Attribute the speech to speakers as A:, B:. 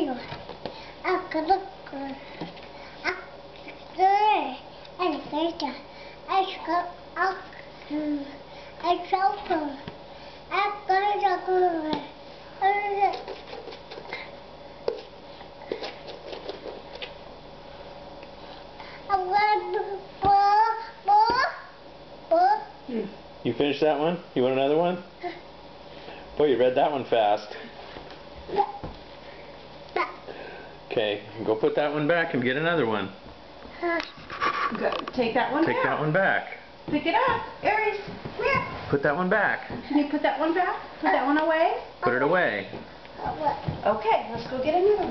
A: Io. Ecco, ecco.
B: You finished that one? You want another one? Boy, you read that one fast. Okay, go put that one back and get another one.
C: Go, take that one
B: Take
C: back.
B: that one back.
C: Pick it up. Aries, come here.
B: Put that one back.
C: Can you put that one back? Put that one away?
B: Put it away.
C: Okay, let's go get another one.